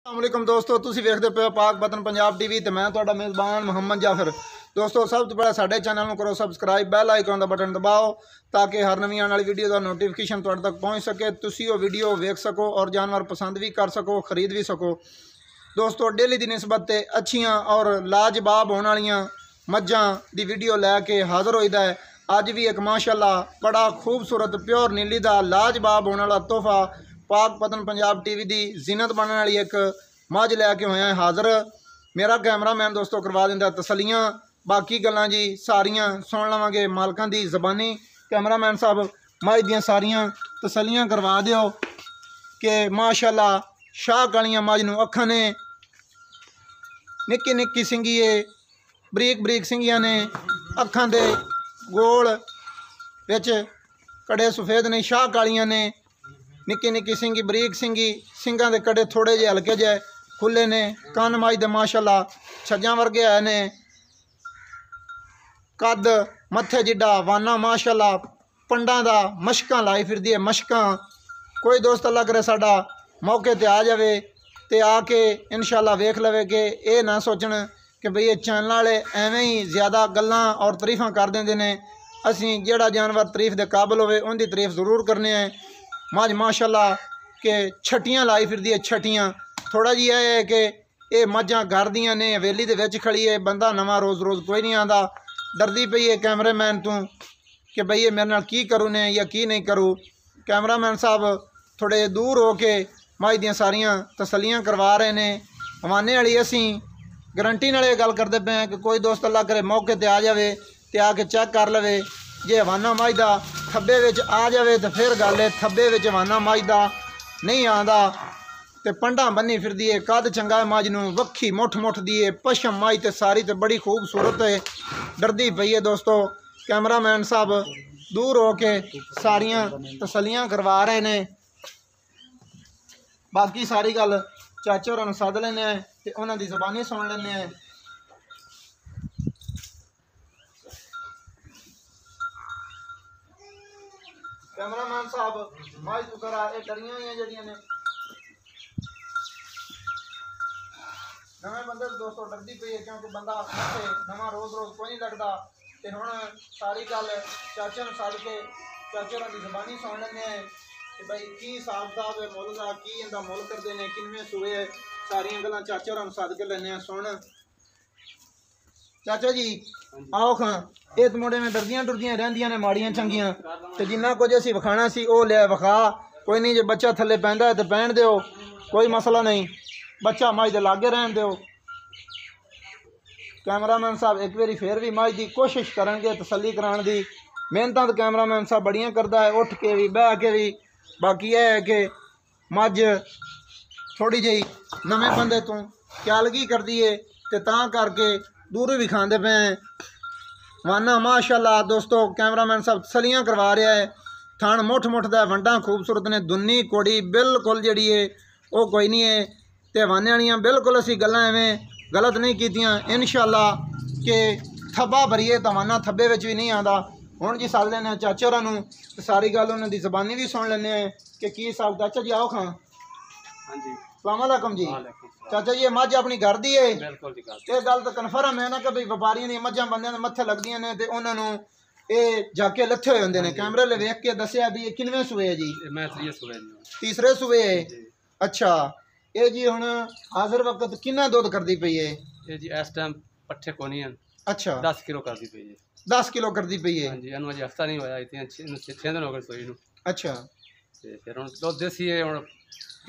अस्सलामुअलैकुम दोस्तों, तुसीं वेखदे पे पाक बतन पंजाब टीवी ते मैं तुहाडा मेज़बान मुहम्मद जाफर। दोस्तों, सब तो पहले साडे चैनल में करो सबसक्राइब, बैल आइकन का बटन दबाओ ताकि हर नवी आने वाली वीडियो का नोटिफिकेशन तुहाडे तक पहुँच सके, तुसीं वो वीडियो वेख सको और जानवर पसंद भी कर सको, खरीद भी सको। दोस्तों, डेली की निस्बत ते अच्छियाँ और लाजवाब होने वाली मझां दी वीडियो लैके हाज़र होईदा है। अज भी एक माशाअल्लाह बड़ा खूबसूरत प्योर नीली का लाजवाब होने वाला तोहफा पाक पतन पंजाब टीवी की जीनत बनने वाली एक मझ लैके होया है हाज़र। मेरा कैमरामैन दोस्तों करवा दिंदा तसलियाँ, बाकी गल्लां जी सारियां सुन लवांगे मालकां दी ज़बानी। कैमरामैन साहब मझ दियां सारियां तसलियाँ करवा दिओ कि माशाअल्लाह शाह कालियां मझ नूं अखां ने, निक्की निक्की सिंघी बरीक बरीक सिंघियां ने, अखां दे गोल विच कड़े सफेद ने, शाह कालियां ने, निक्की निक्की सिंघी बरीक सिंघी, सिंघां दे कड़े थोड़े जे हल्के जे खुले ने, कन मझ दे माशाअल्लाह छज्जां वर्गे है ने, कद मत्थे जिड्डा, वाना माशाअल्लाह पंडां दा, मशकां लाई फिरदी है मशकां। कोई दोस्त अल्लाह करे साडा मौके ते आ जावे ते आके इंशाअल्लाह वेख लवे कि ये ना सोचण कि बई ये चैनल वाले एवें ही ज़्यादा गल्लां और तरीफां कर देंदे ने। असीं जेड़ा जानवर तरीफ दे काबिल होवे उनकी तरीफ जरूर करने हैं। मझ माशाअल्लाह के छटियाँ लाई फिरदी है, छटियाँ। थोड़ा जी है कि ये मझां घर दियां ने, हवेली दे विच खड़ी है, बंदा नवा रोज़ रोज़ कोई नहीं आंदा। डरदी पई है कैमरामैन तू कि बई ये मेरे नाल की करूँ ने या की नहीं करूँ। कैमरामैन साहब थोड़े दूर हो के मझ दियां सारियां तसलियाँ करवा रहे ने। हवाने वाली असीं गारंटी नाल ये गल करदे पे हैं कि कोई दोस्त अल्लाह करे मौके ते आ जावे ते आके चेक कर लवे। जे हवाना मझ दा थब्बे विच आ जावे तो फिर गल है, थब्बे विच हवाना मझ दा नहीं आंदा ते पंडां बन्नी फिरदी है, कद चंगा है मझ नूं, वक्खी मुठ मुठ दी है, पशम मझ ते सारी ते बड़ी खूबसूरत है। डरदी पई है दोस्तों। कैमरामैन साहब दूर हो के सारियां तसलियां करवा रहे ने। बाकी सारी गल चाचे होरां नूं सद लैने हैं ते उन्हां दी ज़बानी सुन लैने हैं। कैमरामैन साहब मझ तू करा ये डरियां ही जड़ियां ने नवे बंदे दोस्तों डरदी पई है क्योंकि बंदा नवा रोज़ रोज़ कोई नहीं लगता। तो हुण सारी गल चाचे नूं सद के चाचे होरां दी ज़बानी सुन लैने हैं कि बई की हिसाब किताब है मुल का, की इंदा मुल करते हैं, किनवें सूए है, सारियां गल्लां चाचे होरां नूं सद के लैने हैं। सुन चाचा जी आओ खां, ये तो मुंडे में डरदियां डुरदियां रहिंदियां ने माड़ियां चंगियां ते जिन्ना कुछ असीं विखाना सी वो लिया विखा। कोई नहीं, जे बच्चा थल्ले पैंदा है तो पैण दिओ, कोई मसला नहीं, बच्चा मझ दे लागे रहन दिओ। कैमरामैन साहब एक बारी फिर भी मझ की कोशिश करनगे तसली कराने की। मेहनत तो कैमरामैन साहब बड़ियां करता है, उठ के भी बह के भी। बाकी यह है कि मझ थोड़ी जी नवे बंदे तो क्यालगी करती है तो तां करके दूर भी खाते पे हैं। वाना माशाअल्लाह दोस्तों कैमरामैन साहब तसलियां करवा रहा है। थान मुठ मुठ दा, वंडा खूबसूरत ने, दुन्नी कोड़ी बिल्कुल जी है वो कोई नहीं है। तो वाने वालियां बिल्कुल असी गल्लां एवें गलत नहीं कीतियां। इंशाअल्लाह कि थब्बा भरीए तो वाना थब्बे विच भी नहीं आंदा। हुण जी सद लैने चाचे होरां नूं ते सारी गल उन्हां दी ज़बानी भी सुन लैने कि की हिसाब। चाचा जी आओ खां। हाँ जी, अस्सलाम वालेकुम जी। चाचा जी ये मझ अपनी घर दी है? बिल्कुल जी। ये गल तो कन्फर्म है ना कि भाई व्यापारियों दी मझां बंदियां दे मत्थे लगदियां ने ते उन्हां नूं ये जाके लथे होए हुंदे ने। कैमरे ले वेख के दस्सिया भी ये किनवें सूए है जी? मैं सूए जी। तीसरे सूए है। अच्छा, ये जी हुण हाज़िर वक्त कितना दुध करदी पई है? ये जी इस टाइम पट्ठे कोनी हैं। अच्छा 10 किलो करदी पई है। 10 किलो करदी पई है? हाँ जी, इन्हूं अजे हफ्ता नहीं होया, इतने 6 दिन हो गए सोई नूं। अच्छा, ते फिर हुण दुध देसी है हुण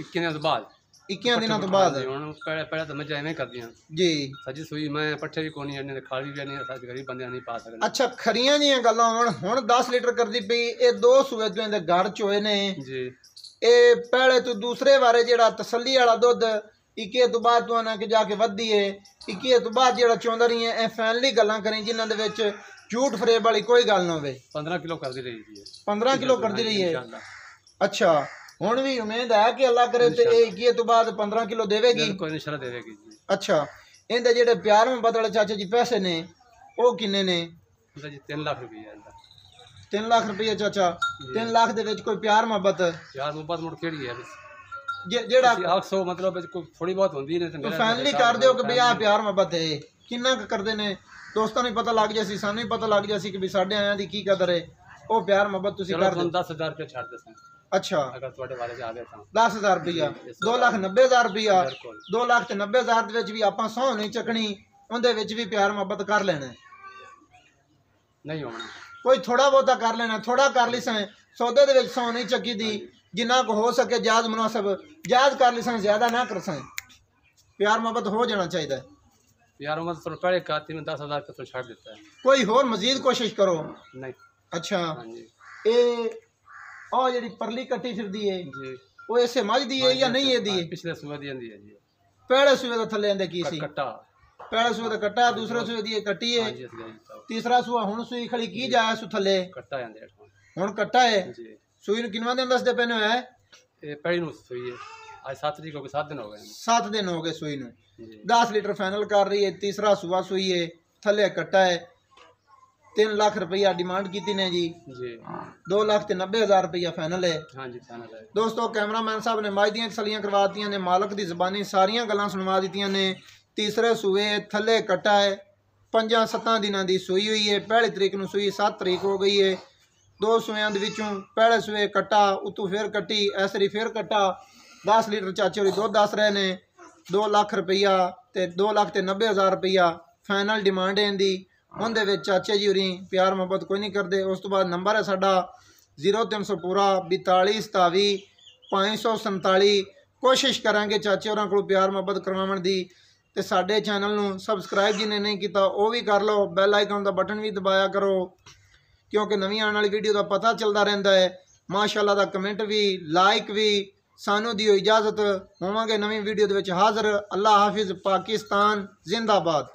21 दिनां तो बाद। 21 दिनों तो बाद हुण पहले तो मझां एवें करदियां जी। सजी सूई मैं पट्ठे भी कोनी इन्ने खाली भी नहीं, साथ गरीब बंदे नहीं पा सकदे। अच्छा, खरियां जियां गल्लां हुण 10 लीटर करदी पई। ये 2 सूए तो इहदे घर चोए ने जी। ये पहले तो दूसरे बारे जेड़ा तसली वाला दुध 21 तो बाद तू आना कि जाके वधी है। 21 तो बाद जेड़ा चौंदा रही है फाइनली गल्लां करें जिन्हां दे विच झूठ फरेब वाली कोई गल ना होवे। 15 किलो करदी रही जी। 15 किलो करदी रही है। इंशाअल्लाह। अच्छा, हुण भी उम्मीद है कि अल्लाह करे ते 21 तो बाद 15 किलो देवेगी? बिल्कुल इंशाअल्लाह देवेगी जी। अच्छा, इहदे जेड़े प्यार मोहब्बत वाले चाचा जी पैसे ने वो किन्ने ने? जी 3 लाख रुपया है। 3 लाख रुपये चाचा। 3 लाख दे विच कोई प्यार मोहब्बत? प्यार मोहब्बत मुड़ केड़ी है? ਜਿਹੜਾ ਆਖਸੋ ਮਤਲਬ ਕੋਈ ਥੋੜੀ ਬਹੁਤ ਹੁੰਦੀ ਨੇ ਤੇ ਫਾਈਨਲੀ ਕਰ ਦਿਓ ਕਿ ਵੀ ਆਹ ਪਿਆਰ ਮੁਹੱਬਤ ਹੈ ਕਿੰਨਾ ਕੁ ਕਰਦੇ ਨੇ ਦੋਸਤਾਂ ਨੂੰ ਪਤਾ ਲੱਗ ਜਾਸੀ ਸਾਨੂੰ ਵੀ ਪਤਾ ਲੱਗ ਜਾਸੀ ਕਿ ਵੀ ਸਾਡੇ ਆਇਆਂ ਦੀ ਕੀ ਕਦਰ ਹੈ ਉਹ ਪਿਆਰ ਮੁਹੱਬਤ ਤੁਸੀਂ ਕਰ ਦਿਓ 10,000 ਰੁਪਏ ਛੱਡ ਦੇ ਅੱਛਾ ਅਗਰ ਤੁਹਾਡੇ ਵਾਲੇ ਚ ਆ ਗਏ ਤਾਂ 10,000 ਰੁਪਇਆ 2,90,000 ਰੁਪਇਆ 2,90,000 ਦੇ ਵਿੱਚ ਵੀ ਆਪਾਂ ਸਹੁੰ ਨਹੀਂ ਚੱਕਣੀ ਉਹਦੇ ਵਿੱਚ ਵੀ ਪਿਆਰ ਮੁਹੱਬਤ ਕਰ ਲੈਣਾ ਨਹੀਂ ਹੋਣਾ ਕੋਈ ਥੋੜਾ ਬਹੁਤਾ ਕਰ ਲੈਣਾ ਥੋੜਾ ਕਰ ਲਈ ਸਾਂ ਸੌਦੇ ਦੇ ਵਿੱਚ ਸਹੁੰ ਨਹੀਂ ਚੱਕੀ ਦੀ ਜਿੰਨਾ ਕੁ ਹੋ ਸਕੇ ਜਾਇਜ਼ ਮੁਨਾਸਬ ਜਾਇਜ਼ ਕਰ ਲਈ ਸਾਂ ਜ਼ਿਆਦਾ ਨਾ ਕਰ ਸਾਂ ਪਿਆਰ ਮੁਹੱਬਤ ਹੋ ਜਾਣਾ ਚਾਹੀਦਾ यार उमर तो पहले कहती में 10,000 का तो छाड़ देता है कोई होर मजीद कोशिश करो नहीं अच्छा हाँ जी ये और जेडी परली कट्टी फिरदी है जी वो ऐसे मज दी है या नहीं है दी है पिछले सुबह दी है जी पहले सुबह दा थल्ले आंदे की सी कट्टा पहले सुबह दा कट्टा दूसरे सुबह दी कट्टी है तीसरा सुबह हुन सुई खड़ी की जाए सु थल्ले कट्टा आंदे हुन कट्टा है जी सुई नु किनवा दिन दसदे पैने है ये पहली नु सुई है आज 7 तरीक को 7 दिन हो गए 7 दिन हो गए सुई नु 10 लीटर फाइनल कर रही है तीसरा सुबह सुई है थले कट्टा है 3 लाख रुपया डिमांड की ने जी 2,90,000 रुपया फाइनल है हाँ जी फाइनल है दोस्तों कैमरामैन साहब ने माज दियां तसलियां करवा दियां ने मालक दी ज़बानी सारियां गल्लां सुनवा दित्तियां ने तीसरे सूए थले कट्टा है 5-7 दिनां दी सूई हुई है पहली तरीक नूं सूई 7 तरीक हो गई है 2 सूइयां दे विचों पहले सूए कट्टा उतों फिर कट्टी ऐसरी फिर कट्टा 10 लीटर चाचे होरी दुध दस रहे ने 2 लाख रुपया ते 2,90,000 रुपया फाइनल डिमांड है इनकी उनदे विच चाचे जी होरी प्यार मुहब्बत कोई नहीं करते उस तो बाद नंबर है साडा 0300 पूरा 42 27 547 कोशिश करांगे चाचे होरां कोल प्यार मुहब्बत करवाउण दी ते साडे चैनल नूं सबसक्राइब जिन्हें नहीं कीता वो भी कर लो बैल आइकन दा बटन भी दबाया करो क्योंकि नवीं आने वाली वीडियो का पता चलता रहिंदा है माशाअल्लाह दा कमेंट भी लाइक भी सानू दियो इजाज़त होवांगे नवीं वीडियो दे विच हाज़र अल्लाह हाफिज़ पाकिस्तान जिंदाबाद।